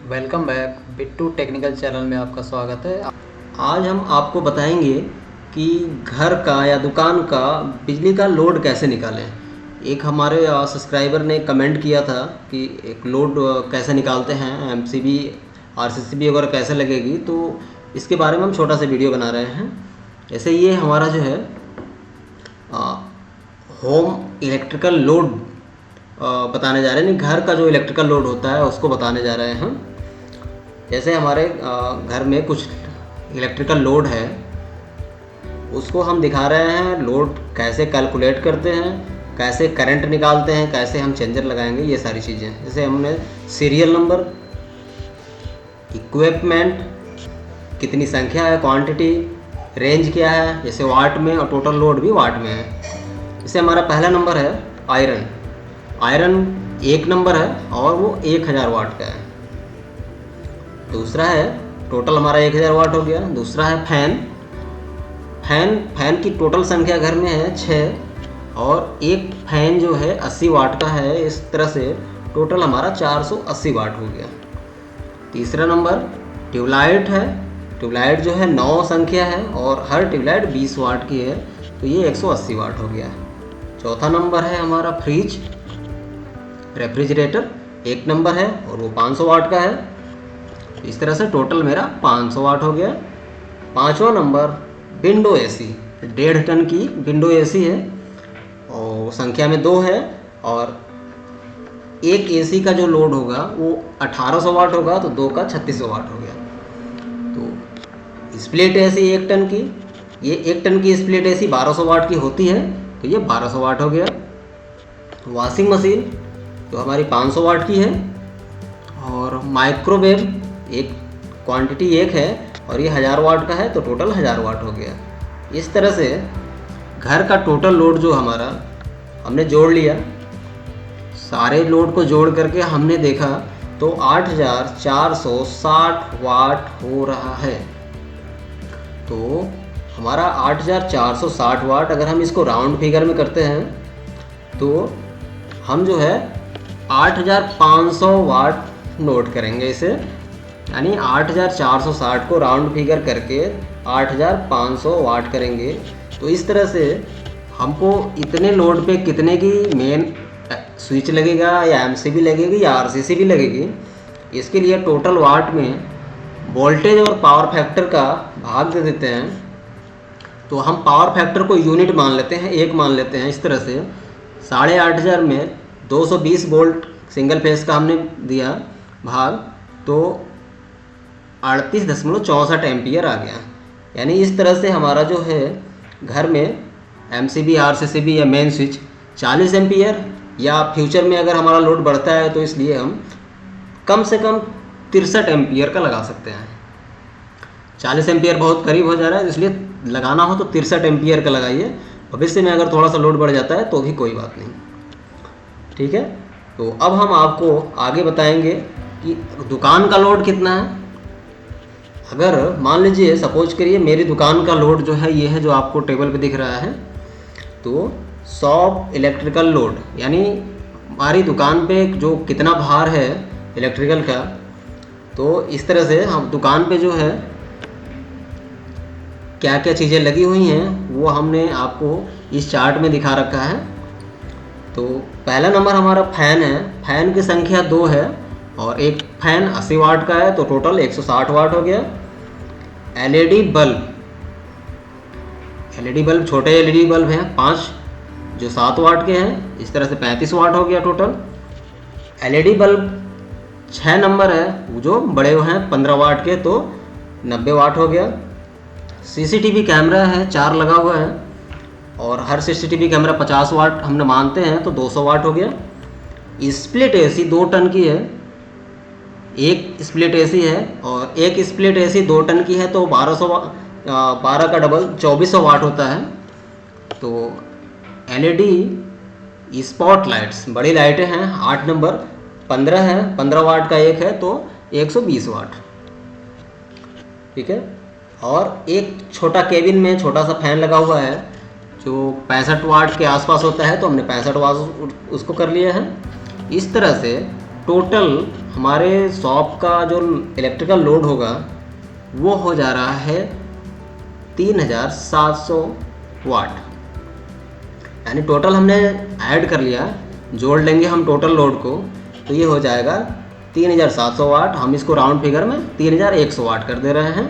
Welcome back Bittu technical channel में आपका स्वागत है। आज हम आपको बताएंगे कि घर का या दुकान का बिजली का लोड कैसे निकालें। एक हमारे सब्सक्राइबर ने कमेंट किया था कि एक लोड कैसे निकालते हैं, एमसीबी आरसीसीबी वगैरह कैसे लगेगी, तो इसके बारे में हम छोटा सा वीडियो बना रहे हैं। जैसे ये हमारा जो है होम इलेक्ट्रिकल लोड बताने जा रहे हैं, घर का जो इलेक्ट्रिकल लोड होता है उसको बताने जा रहे हैं हम। जैसे हमारे घर में कुछ इलेक्ट्रिकल लोड है, उसको हम दिखा रहे हैं लोड कैसे कैलकुलेट करते हैं, कैसे करंट निकालते हैं, कैसे हम चेंजर लगाएंगे, ये सारी चीज़ें। जैसे हमने सीरियल नंबर, इक्विपमेंट, कितनी संख्या है, क्वांटिटी, रेंज क्या है, जैसे वाट में, और टोटल लोड भी वाट में है। जैसे हमारा पहला नंबर है आयरन 1 नंबर है और वो 1000 वाट का है। दूसरा है टोटल हमारा 1000 वाट हो गया। दूसरा है फैन की टोटल संख्या घर में है 6 और एक फैन जो है 80 वाट का है। इस तरह से टोटल हमारा 480 वाट हो गया। तीसरा नंबर ट्यूबलाइट है। ट्यूबलाइट जो है 9 संख्या है और हर ट्यूबलाइट 20 वाट की है, तो ये 180 वाट हो गया। चौथा नंबर है हमारा रेफ्रिजरेटर 1 नंबर है और वो 500 वाट का है। इस तरह से टोटल मेरा 500 वाट हो गया। पांचवा नंबर विंडो एसी, 1.5 टन की विंडो एसी है और संख्या में 2 है, और एक एसी का जो लोड होगा वो 1800 वाट होगा, तो 2 का 3600 वाट हो गया। तो स्प्लिट एसी 1 टन की, ये 1 टन की स्प्लिट एसी 1200 वाट की होती है, तो ये 1200 वाट हो गया। वॉशिंग मशीन जो हमारी 500 वाट की है, और माइक्रोवेव एक क्वांटिटी 1 है और ये 1000 वाट का है, तो टोटल 1000 वाट हो गया। इस तरह से घर का टोटल लोड जो हमारा हमने जोड़ लिया, सारे लोड को जोड़ करके हमने देखा तो 8460 वाट हो रहा है। तो हमारा 8460 वाट, अगर हम इसको राउंड फिगर में करते हैं तो हम जो है 8500 वाट नोट करेंगे इसे, यानी 8460 को राउंड फिगर करके 8500 वाट करेंगे। तो इस तरह से हमको इतने लोड पे कितने की मेन स्विच लगेगा या एमसीबी लगेगी या आरसीसीबी लगेगी, इसके लिए टोटल वाट में वोल्टेज और पावर फैक्टर का भाग दे देते हैं। तो हम पावर फैक्टर को यूनिट मान लेते हैं, 1 मान लेते हैं। इस तरह से 8500 में 220 वोल्ट सिंगल फेस का हमने दिया भाग, तो 38.64 एम्पियर आ गया। यानी इस तरह से हमारा जो है घर में एमसीबी आरसीसीबी या मेन स्विच 40 एम्पियर, या फ्यूचर में अगर हमारा लोड बढ़ता है तो इसलिए हम कम से कम 63 एम्पियर का लगा सकते हैं। 40 एम्पियर बहुत करीब हो जा रहा है, इसलिए लगाना हो तो 63 एम्पियर का लगाइए। भविष्य में अगर थोड़ा सा लोड बढ़ जाता है तो भी कोई बात नहीं, ठीक है। तो अब हम आपको आगे बताएंगे कि दुकान का लोड कितना है। अगर मान लीजिए सपोज करिए मेरी दुकान का लोड जो है ये है, जो आपको टेबल पे दिख रहा है, तो शॉप इलेक्ट्रिकल लोड, यानी हमारी दुकान पे जो कितना भार है इलेक्ट्रिकल का। तो इस तरह से हम दुकान पे जो है क्या क्या चीज़ें लगी हुई हैं वो हमने आपको इस चार्ट में दिखा रखा है। तो पहला नंबर हमारा फैन है। फैन की संख्या 2 है और एक फैन 80 वाट का है, तो टोटल 160 वाट हो गया। एलईडी बल्ब छोटे एलईडी बल्ब हैं 5, जो 7 वाट के हैं। इस तरह से 35 वाट हो गया टोटल। एलईडी बल्ब 6 नंबर है, वो जो बड़े हैं 15 वाट के, तो 90 वाट हो गया। सीसीटीवी कैमरा है 4 लगा हुआ है, और हर सीसीटीवी कैमरा 50 वाट हमने मानते हैं, तो 200 वाट हो गया। स्प्लिट एसी 2 टन की है, एक स्प्लिट एसी है, और एक स्प्लिट एसी 2 टन की है, तो 12 का डबल 2400 वाट होता है। तो एलईडी स्पॉट लाइट्स बड़ी लाइटें हैं 8 नंबर, 15 है, 15 वाट का एक है, तो 120 वाट, ठीक है। और एक छोटा केबिन में छोटा सा फैन लगा हुआ है जो 65 वाट के आसपास होता है, तो हमने 65 वाट उसको कर लिया है। इस तरह से टोटल हमारे शॉप का जो इलेक्ट्रिकल लोड होगा वो हो जा रहा है 3700 वाट। यानी टोटल हमने ऐड कर लिया, जोड़ लेंगे हम टोटल लोड को तो ये हो जाएगा 3700 वाट। हम इसको राउंड फिगर में 3100 वाट कर दे रहे हैं।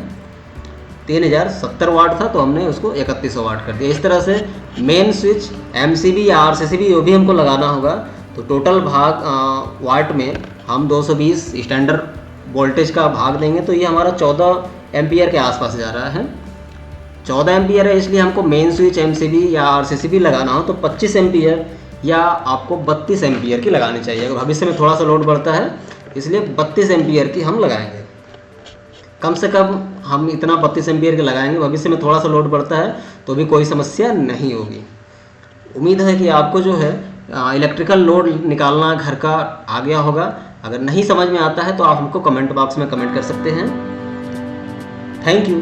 3070 वाट था तो हमने उसको 3100 वाट कर दिया। इस तरह से मेन स्विच, एमसीबी या आरसीसीबी जो भी हमको लगाना होगा तो टोटल भाग वाट में हम 220 स्टैंडर्ड वोल्टेज का भाग देंगे तो ये हमारा 14 एम्पियर के आसपास जा रहा है। 14 एम्पियर है, इसलिए हमको मेन स्विच, एमसीबी या आरसीसीबी लगाना हो तो 25 एम्पियर या आपको 32 एम्पियर की लगानी चाहिए। अगर भविष्य में थोड़ा सा लोड बढ़ता है इसलिए 32 एम्पियर की हम लगाएंगे। कम से कम हम इतना 32 एम्पियर के लगाएंगे, भविष्य में थोड़ा सा लोड बढ़ता है तो भी कोई समस्या नहीं होगी। उम्मीद है कि आपको जो है इलेक्ट्रिकल लोड निकालना घर का आ गया होगा। अगर नहीं समझ में आता है तो आप हमको कमेंट बॉक्स में कमेंट कर सकते हैं। Thank you.